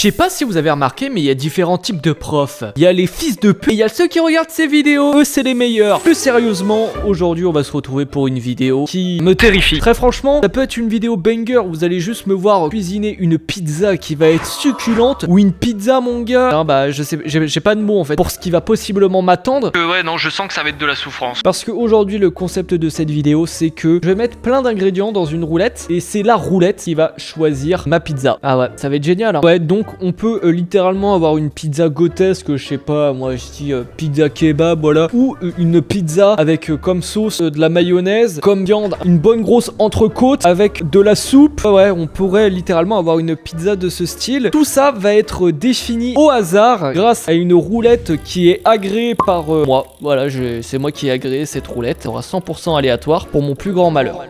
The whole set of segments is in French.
sais pas si vous avez remarqué, mais il y a différents types de profs. Il y a les fils de pute et il y a ceux qui regardent ces vidéos. Eux, c'est les meilleurs. Plus sérieusement, aujourd'hui, on va se retrouver pour une vidéo qui me terrifie. Très franchement, ça peut être une vidéo banger où vous allez juste me voir cuisiner une pizza qui va être succulente ou une pizza, mon gars. Non, bah, je sais, j'ai pas de mots en fait pour ce qui va possiblement m'attendre. Ouais, non, je sens que ça va être de la souffrance. Parce qu'aujourd'hui, le concept de cette vidéo, c'est que je vais mettre plein d'ingrédients dans une roulette et c'est la roulette qui va choisir ma pizza. Ah ouais, ça va être génial. Hein. Ouais, donc on peut littéralement avoir une pizza grotesque, je sais pas, moi je dis pizza kebab, voilà, ou une pizza avec comme sauce de la mayonnaise, comme viande, une bonne grosse entrecôte avec de la soupe. Ouais, on pourrait littéralement avoir une pizza de ce style. Tout ça va être défini au hasard grâce à une roulette qui est agréée par moi. Voilà, c'est moi qui ai agréé cette roulette. Ça aura 100% aléatoire pour mon plus grand malheur.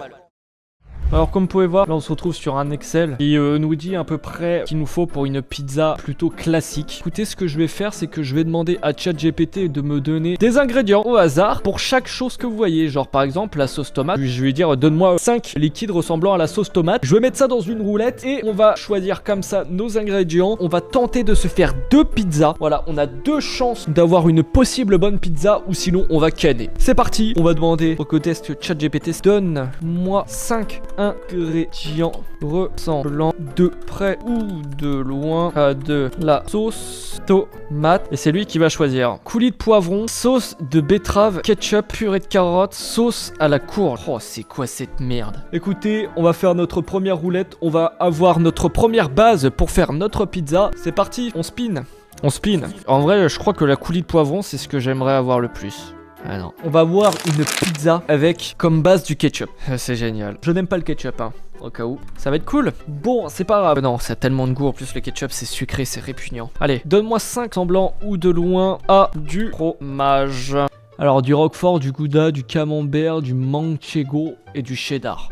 Alors comme vous pouvez voir, là on se retrouve sur un Excel qui nous dit à peu près qu'il nous faut pour une pizza plutôt classique. Écoutez, ce que je vais faire, c'est que je vais demander à ChatGPT de me donner des ingrédients au hasard pour chaque chose que vous voyez. Genre par exemple la sauce tomate, je vais dire donne-moi 5 liquides ressemblant à la sauce tomate. Je vais mettre ça dans une roulette et on va choisir comme ça nos ingrédients. On va tenter de se faire 2 pizzas. Voilà, on a 2 chances d'avoir une possible bonne pizza ou sinon on va canner. C'est parti, on va demander au test ChatGPT, donne-moi 5 ingrédients ressemblant de près ou de loin à de la sauce tomate. Et c'est lui qui va choisir. Coulis de poivron, sauce de betterave, ketchup, purée de carottes, sauce à la courge. Oh, c'est quoi cette merde? Écoutez, on va faire notre première roulette. On va avoir notre première base pour faire notre pizza. C'est parti, on spin. On spin. En vrai, je crois que la coulis de poivron, c'est ce que j'aimerais avoir le plus. Ah non. On va avoir une pizza avec comme base du ketchup. C'est génial. Je n'aime pas le ketchup, hein, au cas où. Ça va être cool. Bon, c'est pas grave. Non, ça a tellement de goût. En plus, le ketchup, c'est sucré, c'est répugnant. Allez, donne-moi 5 semblants ou de loin à du fromage. Alors, du roquefort, du gouda, du camembert, du manchego et du cheddar.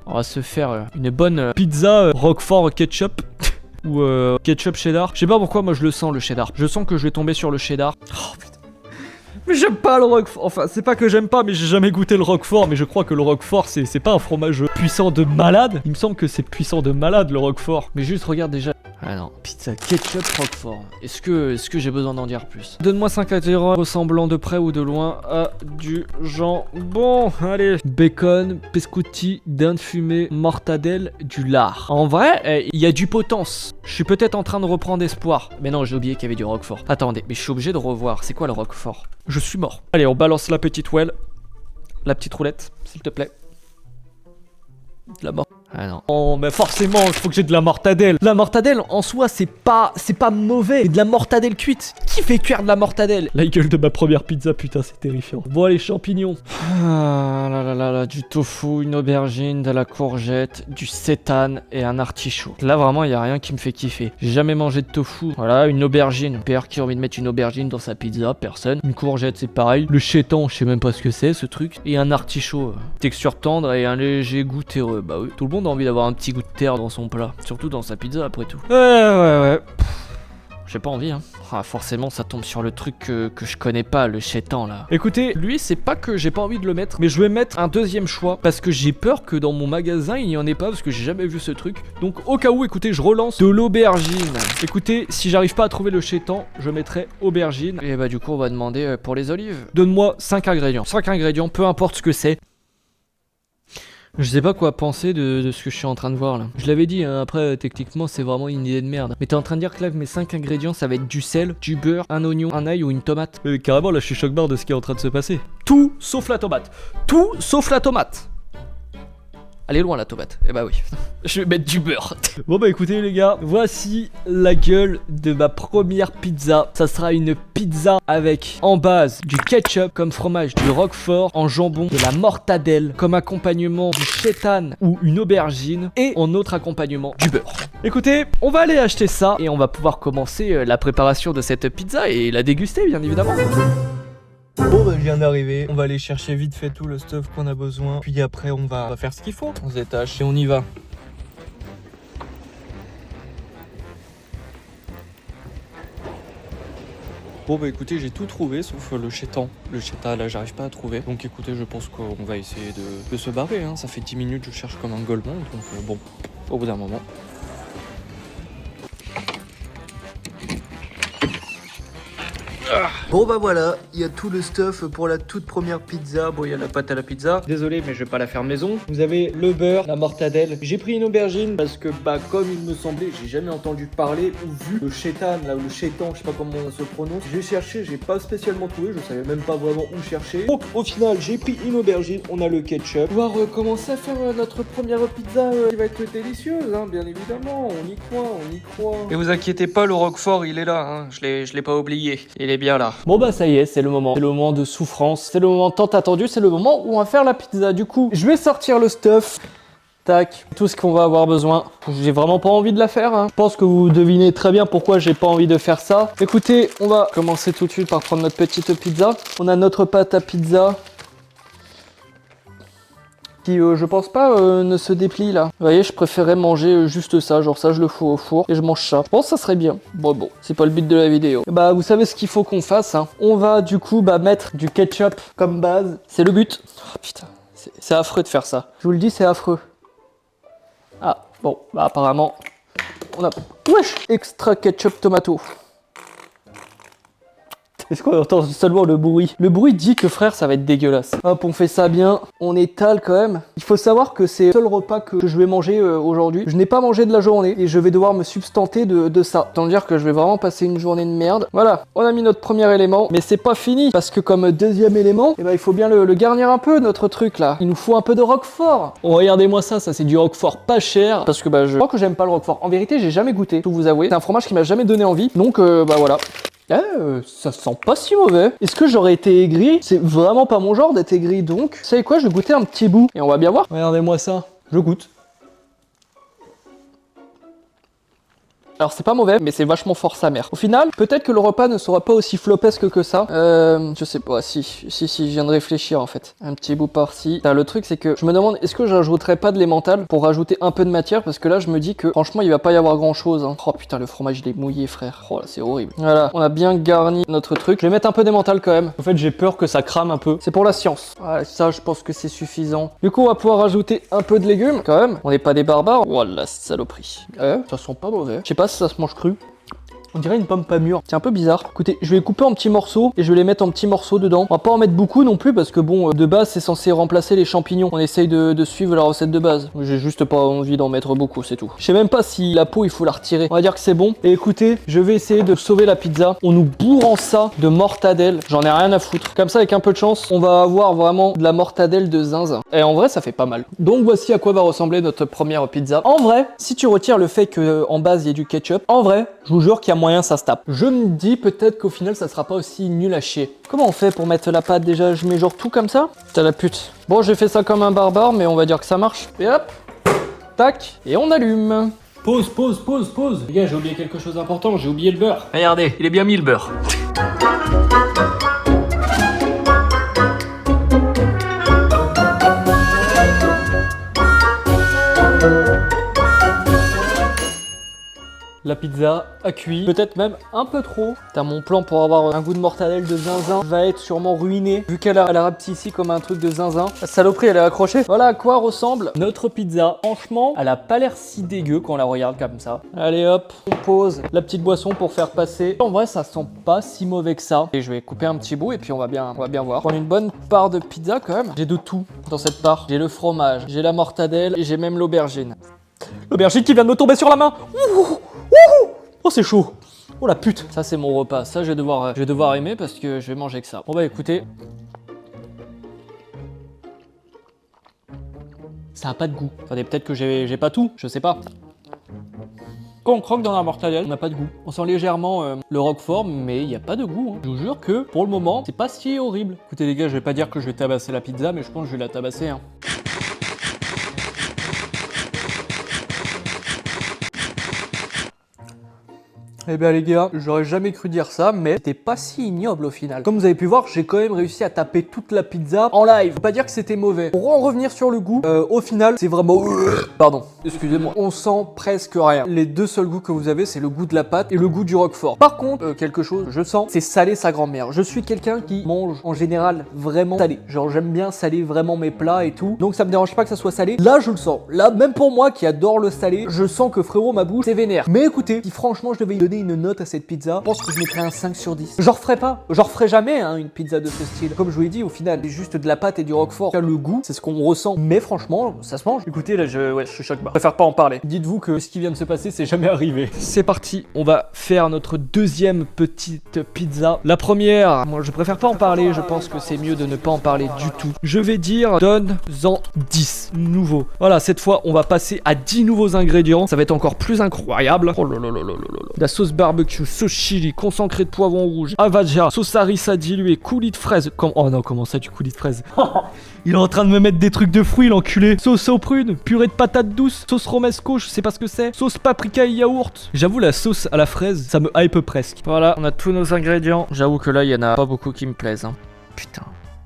On va se faire une bonne pizza roquefort ketchup. Ou ketchup cheddar. Je sais pas pourquoi, moi, je le sens, le cheddar. Je sens que je vais tomber sur le cheddar. Oh, putain. Mais j'aime pas le roquefort, enfin c'est pas que j'aime pas mais j'ai jamais goûté le roquefort. Mais je crois que le roquefort c'est pas un fromage puissant de malade. Il me semble que c'est puissant de malade le roquefort. Mais juste regarde déjà. Ah non, pizza ketchup roquefort. Est-ce que j'ai besoin d'en dire plus? Donne-moi 5 ingrédients ressemblant de près ou de loin à du jambon. Allez, bacon, biscotti, dinde fumée, mortadelle, du lard. En vrai, il y a du potence. Je suis peut-être en train de reprendre espoir. Mais non, j'ai oublié qu'il y avait du roquefort. Attendez, mais je suis obligé de revoir. C'est quoi le roquefort? Je suis mort. Allez, on balance la petite well. La petite roulette, s'il te plaît. De la mort. Ah non. Oh, mais forcément, il faut que j'ai de la mortadelle. La mortadelle, en soi, c'est pas mauvais. C'est de la mortadelle cuite. Qui fait cuire de la mortadelle? La gueule de ma première pizza, putain, c'est terrifiant. Bon, les champignons. Ah là là là là, du tofu, une aubergine, de la courgette, du seitan et un artichaut. Là, vraiment, il y a rien qui me fait kiffer. J'ai jamais mangé de tofu. Voilà, une aubergine. Père qui a envie de mettre une aubergine dans sa pizza? Personne. Une courgette, c'est pareil. Le seitan, je sais même pas ce que c'est, ce truc. Et un artichaut. Texture tendre et un léger goût terreux. Bah oui, tout le monde a envie d'avoir un petit goût de terre dans son plat. Surtout dans sa pizza, après tout. Ouais. J'ai pas envie, hein. Ah, forcément, ça tombe sur le truc que je connais pas, le seitan, là. Écoutez, lui, c'est pas que j'ai pas envie de le mettre, mais je vais mettre un deuxième choix, parce que j'ai peur que dans mon magasin, il n'y en ait pas, parce que j'ai jamais vu ce truc. Donc, au cas où, écoutez, je relance de l'aubergine. Écoutez, si j'arrive pas à trouver le seitan, je mettrai aubergine. Et bah, du coup, on va demander pour les olives. Donne-moi 5 ingrédients. 5 ingrédients, peu importe ce que c'est. Je sais pas quoi penser de ce que je suis en train de voir là. Je l'avais dit, hein, après techniquement c'est vraiment une idée de merde. Mais t'es en train de dire que là mes 5 ingrédients ça va être du sel, du beurre, un oignon, un ail ou une tomate. Carrément là je suis choc-barre de ce qui est en train de se passer. Tout sauf la tomate. Tout sauf la tomate. Elle est loin la tomate. Eh bah oui. Je vais mettre du beurre. Bon bah écoutez les gars, voici la gueule de ma première pizza. Ça sera une pizza avec en base du ketchup comme fromage, du roquefort en jambon, de la mortadelle comme accompagnement, du seitan ou une aubergine et en autre accompagnement du beurre. Écoutez, on va aller acheter ça et on va pouvoir commencer la préparation de cette pizza et la déguster bien évidemment. Bon bah je viens d'arriver, on va aller chercher vite fait tout le stuff qu'on a besoin. Puis après on va faire ce qu'il faut. On se détache et on y va. Bon bah écoutez, j'ai tout trouvé sauf le seitan. Le seitan là j'arrive pas à trouver. Donc écoutez, je pense qu'on va essayer de se barrer, hein. Ça fait 10 minutes je cherche comme un golemon. Donc bon, au bout d'un moment. Bon bah voilà, il y a tout le stuff pour la toute première pizza. Bon, il y a la pâte à la pizza. Désolé, mais je vais pas la faire maison. Vous avez le beurre, la mortadelle. J'ai pris une aubergine parce que bah comme il me semblait, j'ai jamais entendu parler ou vu le chétan là ou le chétan, je sais pas comment ça se prononce. J'ai cherché, j'ai pas spécialement trouvé, je savais même pas vraiment où chercher. Donc au final, j'ai pris une aubergine, on a le ketchup. On va recommencer à faire notre première pizza qui va être délicieuse, hein, bien évidemment. On y croit, on y croit. Et vous inquiétez pas, le Roquefort, il est là, hein. Je l'ai pas oublié. Il est bien là. Bon bah ça y est, c'est le moment. C'est le moment de souffrance. C'est le moment tant attendu, c'est le moment où on va faire la pizza. Du coup, je vais sortir le stuff. Tac, tout ce qu'on va avoir besoin. J'ai vraiment pas envie de la faire, hein. Je pense que vous devinez très bien pourquoi j'ai pas envie de faire ça. Écoutez, on va commencer tout de suite par prendre notre petite pizza. On a notre pâte à pizza qui, je pense pas, ne se déplie là. Vous voyez, je préférais manger juste ça, genre ça je le fous au four et je mange ça. Je pense que ça serait bien. Bon, c'est pas le but de la vidéo. Bah vous savez ce qu'il faut qu'on fasse, hein. On va du coup mettre du ketchup comme base. C'est le but. Oh, putain, c'est affreux de faire ça. Je vous le dis, c'est affreux. Ah, bon, bah apparemment, on a... Wesh, extra ketchup tomato. Est-ce qu'on entend seulement le bruit? Le bruit dit que frère, ça va être dégueulasse. Hop, on fait ça bien. On étale quand même. Il faut savoir que c'est le seul repas que je vais manger aujourd'hui. Je n'ai pas mangé de la journée et je vais devoir me substanter de ça. Autant dire que je vais vraiment passer une journée de merde. Voilà, on a mis notre premier élément. Mais c'est pas fini parce que comme deuxième élément, eh ben, il faut bien le garnir un peu, notre truc là. Il nous faut un peu de roquefort. Oh, regardez-moi ça c'est du roquefort pas cher. Parce que bah, je crois que j'aime pas le roquefort. En vérité, j'ai jamais goûté, tout vous avouer. C'est un fromage qui m'a jamais donné envie. Donc, bah voilà. Ça sent pas si mauvais. Est-ce que j'aurais été aigri? C'est vraiment pas mon genre d'être aigri, donc... Vous savez quoi, je vais goûter un petit bout, et on va bien voir. Regardez-moi ça, je goûte. Alors c'est pas mauvais, mais c'est vachement fort sa mère. Au final, peut-être que le repas ne sera pas aussi flopesque que ça. Je sais pas, si, je viens de réfléchir en fait. Un petit bout par-ci. Le truc c'est que je me demande, est-ce que j'ajouterais pas de l'emmental pour rajouter un peu de matière? Parce que là, je me dis que franchement, il va pas y avoir grand-chose, hein. Oh putain, le fromage il est mouillé, frère. Oh là, c'est horrible. Voilà, on a bien garni notre truc. Je vais mettre un peu d'emmental quand même. En fait, j'ai peur que ça crame un peu. C'est pour la science. Voilà, ça, je pense que c'est suffisant. Du coup, on va pouvoir rajouter un peu de légumes quand même. On n'est pas des barbares. Oh la saloperie. Ça sent pas mauvais. Je sais pas si ça se mange cru. On dirait une pomme pas mûre. C'est un peu bizarre. Écoutez, je vais les couper en petits morceaux et je vais les mettre en petits morceaux dedans. On va pas en mettre beaucoup non plus parce que bon, de base, c'est censé remplacer les champignons. On essaye de suivre la recette de base. J'ai juste pas envie d'en mettre beaucoup, c'est tout. Je sais même pas si la peau, il faut la retirer. On va dire que c'est bon. Et écoutez, je vais essayer de sauver la pizza. On nous bourre ça de mortadelle. J'en ai rien à foutre. Comme ça, avec un peu de chance, on va avoir vraiment de la mortadelle de zinzin. Et en vrai, ça fait pas mal. Donc voici à quoi va ressembler notre première pizza. En vrai, si tu retires le fait qu'en base, il y ait du ketchup, en vrai, je vous jure qu'il y a moyen ça se tape. Je me dis peut-être qu'au final ça sera pas aussi nul à chier. Comment on fait pour mettre la pâte déjà? Je mets genre tout comme ça? T'as la pute. Bon, j'ai fait ça comme un barbare, mais on va dire que ça marche. Et hop, tac, et on allume. Pause. Les gars, j'ai oublié quelque chose d'important, j'ai oublié le beurre. Regardez, il est bien mis le beurre. La pizza a cuit, peut-être même un peu trop. T'as mon plan pour avoir un goût de mortadelle de zinzin va être sûrement ruiné, vu qu'elle a rapti ici comme un truc de zinzin. La saloperie, elle est accrochée. Voilà à quoi ressemble notre pizza. Franchement, elle a pas l'air si dégueu quand on la regarde comme ça. Allez hop, on pose la petite boisson pour faire passer. En vrai, ça sent pas si mauvais que ça. Et je vais couper un petit bout et puis on va bien voir. Prendre une bonne part de pizza quand même. J'ai de tout dans cette part. J'ai le fromage, j'ai la mortadelle et j'ai même l'aubergine. L'aubergine qui vient de me tomber sur la main. Oh, c'est chaud. Oh la pute. Ça c'est mon repas. Ça je vais devoir aimer parce que je vais manger que ça. Bon bah écoutez. Ça a pas de goût. Attendez, peut-être que j'ai pas tout. Je sais pas. Quand on croque dans la mortadelle, on n'a pas de goût. On sent légèrement le roquefort, mais il n'y a pas de goût, hein. Je vous jure que pour le moment, c'est pas si horrible. Écoutez les gars, je vais pas dire que je vais tabasser la pizza, mais je pense que je vais la tabasser, hein. Eh bien les gars, j'aurais jamais cru dire ça, mais c'était pas si ignoble au final. Comme vous avez pu voir, j'ai quand même réussi à taper toute la pizza en live. Faut pas dire que c'était mauvais. Pour en revenir sur le goût, au final, c'est vraiment... Pardon, excusez-moi. On sent presque rien. Les deux seuls goûts que vous avez, c'est le goût de la pâte et le goût du roquefort. Par contre, quelque chose, je sens, c'est salé sa grand-mère. Je suis quelqu'un qui mange en général vraiment salé. Genre j'aime bien saler vraiment mes plats et tout. Donc ça me dérange pas que ça soit salé. Là, je le sens. Là, même pour moi qui adore le salé, je sens que frérot, ma bouche, c'est vénère. Mais écoutez, si franchement je devais y donner donner une note à cette pizza, je pense que je mettrais un 5 sur 10. J'en referai pas, j'en referai jamais hein, une pizza de ce style. Comme je vous l'ai dit, au final, c'est juste de la pâte et du roquefort. Le goût, c'est ce qu'on ressent. Mais franchement, ça se mange. Écoutez, là, je suis choqué. Je préfère pas en parler. Dites-vous que ce qui vient de se passer, c'est jamais arrivé. C'est parti, on va faire notre deuxième petite pizza. La première, moi, je préfère pas en parler. Je pense que c'est mieux de ne pas en parler du tout. Je vais dire, donne-en 10 nouveaux. Voilà, cette fois, on va passer à 10 nouveaux ingrédients. Ça va être encore plus incroyable. Oh là là là là là là. La sauce barbecue, sauce chili, concentré de poivron rouge, avaja, sauce harissa diluée, coulis de fraises. Oh non, comment ça, du coulis de fraises? Il est en train de me mettre des trucs de fruits, l'enculé. Sauce aux prunes, purée de patates douces, sauce romesco, je sais pas ce que c'est. Sauce paprika et yaourt. J'avoue, la sauce à la fraise, ça me hype presque. Voilà, on a tous nos ingrédients. J'avoue que là, il y en a pas beaucoup qui me plaisent. Hein. Putain,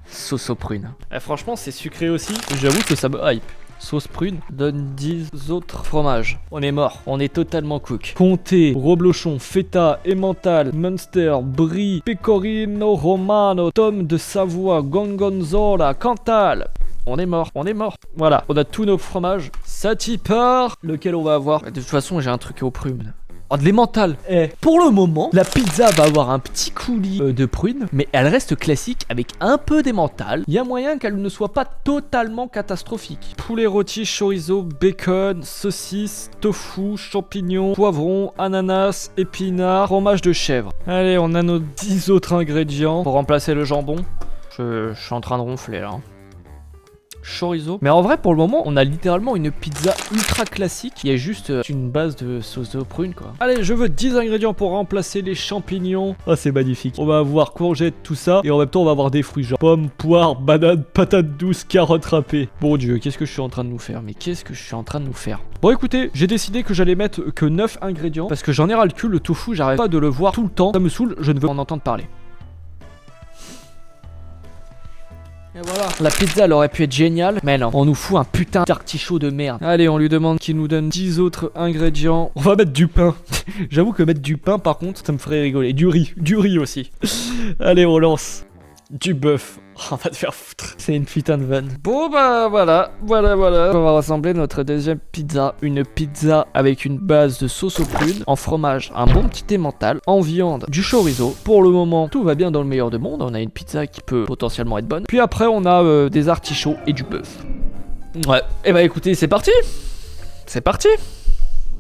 sauce aux prunes. Franchement, c'est sucré aussi. J'avoue que ça me hype. Sauce prune, donne 10 autres fromages. On est mort, on est totalement cook. Comté, reblochon, feta, emmental, munster, brie, pecorino romano, tome de Savoie, gorgonzola, cantal. On est mort, on est mort. Voilà, on a tous nos fromages. Ça t'y part. Lequel on va avoir? De toute façon, j'ai un truc aux prunes. Oh, de l'emmental. Pour le moment, la pizza va avoir un petit coulis de prunes, mais elle reste classique avec un peu d'emmental. Il y a moyen qu'elle ne soit pas totalement catastrophique. Poulet rôti, chorizo, bacon, saucisse, tofu, champignons, poivron, ananas, épinards, fromage de chèvre. Allez, on a nos 10 autres ingrédients pour remplacer le jambon. Je suis en train de ronfler là. Chorizo. Mais en vrai, pour le moment, on a littéralement une pizza ultra classique. Il y a juste une base de sauce aux prunes, quoi. Allez, je veux 10 ingrédients pour remplacer les champignons. Oh, c'est magnifique. On va avoir courgettes, tout ça. Et en même temps, on va avoir des fruits genre pommes, poires, bananes, patates douces, carottes râpées. Bon Dieu, qu'est-ce que je suis en train de nous faire? Mais qu'est-ce que je suis en train de nous faire? Bon, écoutez, j'ai décidé que j'allais mettre que 9 ingrédients. Parce que j'en ai ras le cul, le tofu, j'arrête pas de le voir tout le temps. Ça me saoule, je ne veux en entendre parler. Et voilà. La pizza, elle aurait pu être géniale, mais non, on nous fout un putain d'artichaut de merde. Allez, on lui demande qu'il nous donne 10 autres ingrédients. On va mettre du pain. J'avoue que mettre du pain, par contre, ça me ferait rigoler. Du riz aussi. Allez, on lance. Du bœuf. On va te faire foutre. C'est une putain de vanne. Bon bah voilà. On va rassembler notre deuxième pizza. Une pizza avec une base de sauce aux prunes, en fromage, un bon petit emmental, en viande, du chorizo. Pour le moment, tout va bien dans le meilleur des mondes. On a une pizza qui peut potentiellement être bonne. Puis après, on a des artichauts et du bœuf. Ouais. Et bah écoutez, c'est parti. C'est parti.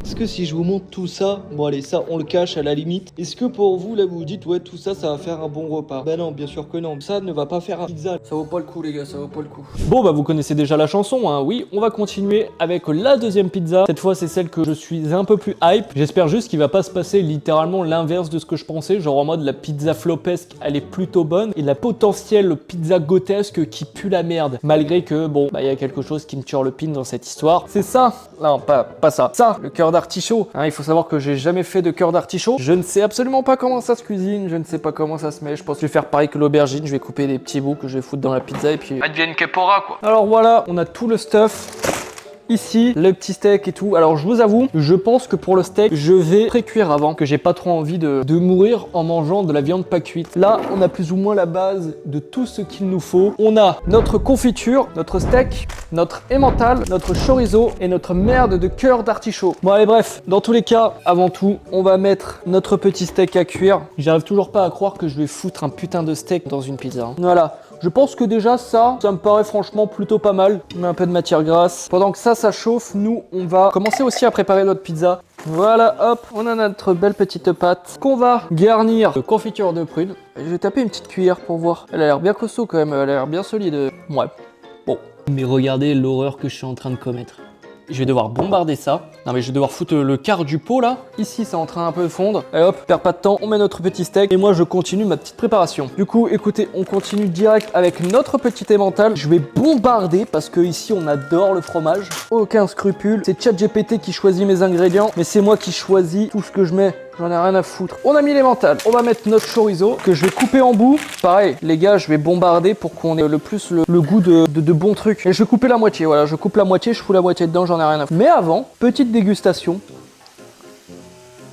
Est-ce que si je vous montre tout ça, bon allez, ça on le cache à la limite. Est-ce que pour vous là vous vous dites ouais tout ça ça va faire un bon repas? Bah non, bien sûr que non. Ça ne va pas faire un pizza. Ça vaut pas le coup les gars, ça vaut pas le coup. Bon bah vous connaissez déjà la chanson hein. Oui, on va continuer avec la deuxième pizza. Cette fois c'est celle que je suis un peu plus hype. J'espère juste qu'il va pas se passer littéralement l'inverse de ce que je pensais. Genre en mode la pizza flopesque elle est plutôt bonne et la potentielle pizza gotesque qui pue la merde. Malgré que bon bah il y a quelque chose qui me tire le pin dans cette histoire. C'est ça. Non pas ça. Ça, le cœur d'artichaut. Hein, il faut savoir que j'ai jamais fait de cœur d'artichaut. Je ne sais absolument pas comment ça se cuisine, je ne sais pas comment ça se met. Je pense que je vais faire pareil que l'aubergine, je vais couper des petits bouts que je vais foutre dans la pizza et puis... Elle devient une capora quoi. Alors voilà, on a tout le stuff. Ici, le petit steak et tout. Alors je vous avoue, je pense que pour le steak, je vais pré-cuire avant, que j'ai pas trop envie de mourir en mangeant de la viande pas cuite. Là, on a plus ou moins la base de tout ce qu'il nous faut. On a notre confiture, notre steak, notre emmental, notre chorizo et notre merde de cœur d'artichaut. Bon allez bref, dans tous les cas, avant tout, on va mettre notre petit steak à cuire. J'arrive toujours pas à croire que je vais foutre un putain de steak dans une pizza. Hein. Voilà. Je pense que déjà ça me paraît franchement plutôt pas mal. On met un peu de matière grasse. Pendant que ça chauffe, nous, on va commencer aussi à préparer notre pizza. Voilà, hop, on a notre belle petite pâte qu'on va garnir de confiture de prunes. Je vais taper une petite cuillère pour voir. Elle a l'air bien costaud quand même, elle a l'air bien solide. Ouais, bon. Mais regardez l'horreur que je suis en train de commettre. Je vais devoir bombarder ça. Non mais je vais devoir foutre le quart du pot là. Ici c'est en train un peu de fondre. Et hop, perd pas de temps, on met notre petit steak. Et moi je continue ma petite préparation. Du coup écoutez, on continue direct avec notre petit emmental. Je vais bombarder parce que ici on adore le fromage. Aucun scrupule. C'est ChatGPT qui choisit mes ingrédients. Mais c'est moi qui choisis tout ce que je mets. J'en ai rien à foutre. On a mis l'emmental. On va mettre notre chorizo que je vais couper en bout. Pareil, les gars, je vais bombarder pour qu'on ait le plus le goût de bons trucs. Et je vais couper la moitié. Voilà, je coupe la moitié, je fous la moitié dedans, j'en ai rien à foutre. Mais avant, petite dégustation.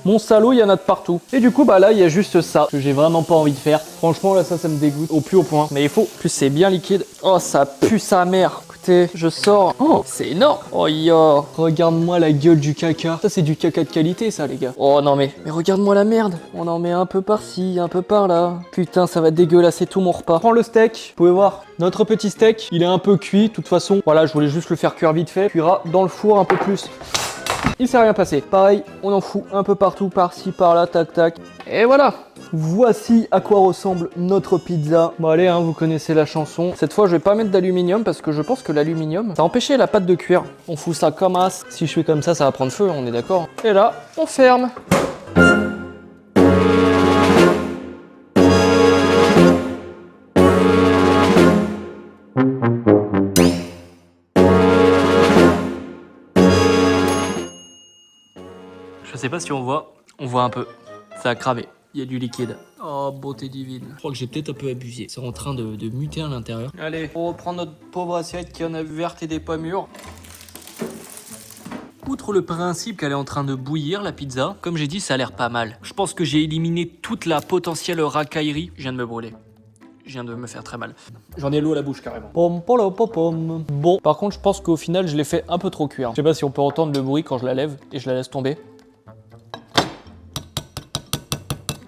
Mon salaud, il y en a de partout. Et du coup, bah là, il y a juste ça que j'ai vraiment pas envie de faire. Franchement, là, ça me dégoûte au plus haut point. Mais il faut. En plus, c'est bien liquide. Oh, ça pue sa mère. écoutez, je sors. Oh, c'est énorme. Oh yo, regarde-moi la gueule du caca. Ça c'est du caca de qualité ça les gars. Oh non mais regarde-moi la merde. On en met un peu par-ci, un peu par-là. Putain, ça va dégueulasser tout mon repas. Prends le steak, vous pouvez voir. Notre petit steak, il est un peu cuit. De toute façon, voilà, je voulais juste le faire cuire vite fait. Cuira dans le four un peu plus. Il s'est rien passé. Pareil, on en fout un peu partout, par-ci, par-là, tac, tac. Et voilà. Voici à quoi ressemble notre pizza. Bon allez, hein, vous connaissez la chanson. Cette fois, je vais pas mettre d'aluminium parce que je pense que l'aluminium, ça empêchait la pâte de cuire. On fout ça comme as. Si je fais comme ça va prendre feu, on est d'accord. Et là, on ferme. Je sais pas si on voit un peu. Ça a cramé. Il y a du liquide. Oh, beauté divine. Je crois que j'ai peut-être un peu abusé. C'est en train de muter à l'intérieur. Allez, on reprend notre pauvre assiette qui en a verte et des pas mûres. Outre le principe qu'elle est en train de bouillir, la pizza, comme j'ai dit, ça a l'air pas mal. Je pense que j'ai éliminé toute la potentielle racaillerie. Je viens de me brûler. Je viens de me faire très mal. J'en ai l'eau à la bouche carrément. Pom, pom, pom, pom. Bon, par contre, je pense qu'au final, je l'ai fait un peu trop cuire. Je sais pas si on peut entendre le bruit quand je la lève et je la laisse tomber.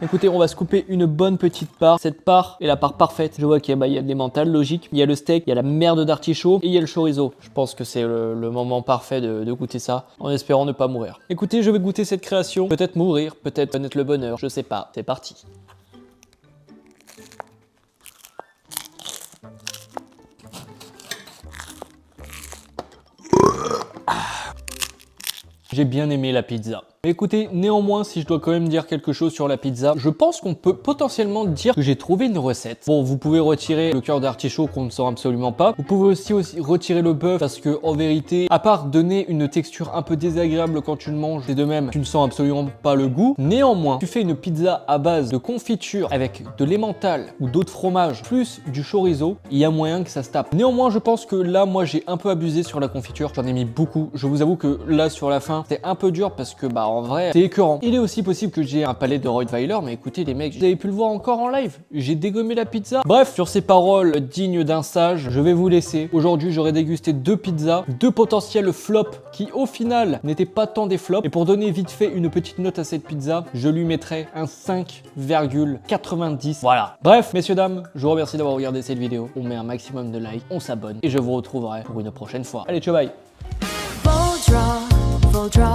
Écoutez, on va se couper une bonne petite part. Cette part est la part parfaite. Je vois qu'il y a de l'emmental, logique. Il y a le steak, il y a la merde d'artichaut et il y a le chorizo. Je pense que c'est le moment parfait de goûter ça, en espérant ne pas mourir. Écoutez, je vais goûter cette création. Peut-être mourir, peut-être connaître le bonheur. Je sais pas. C'est parti. J'ai bien aimé la pizza. Mais écoutez, néanmoins, si je dois quand même dire quelque chose sur la pizza, je pense qu'on peut potentiellement dire que j'ai trouvé une recette. Bon, vous pouvez retirer le cœur d'artichaut qu'on ne sent absolument pas. Vous pouvez aussi retirer le bœuf parce que, en vérité, à part donner une texture un peu désagréable quand tu le manges, et de même, tu ne sens absolument pas le goût. Néanmoins, tu fais une pizza à base de confiture avec de l'emmental ou d'autres fromages, plus du chorizo, il y a moyen que ça se tape. Néanmoins, je pense que là, moi, j'ai un peu abusé sur la confiture. J'en ai mis beaucoup. Je vous avoue que là, sur la fin, c'était un peu dur parce que, en vrai, c'est écœurant. Il est aussi possible que j'ai un palais de Rottweiler, mais écoutez les mecs, vous avez pu le voir encore en live, j'ai dégommé la pizza. Bref, sur ces paroles dignes d'un sage, je vais vous laisser. Aujourd'hui, j'aurais dégusté 2 pizzas, 2 potentiels flops qui, au final, n'étaient pas tant des flops. Et pour donner vite fait une petite note à cette pizza, je lui mettrais un 5,90. Voilà. Bref, messieurs, dames, je vous remercie d'avoir regardé cette vidéo. On met un maximum de likes, on s'abonne et je vous retrouverai pour une prochaine fois. Allez, ciao, bye. Full draw.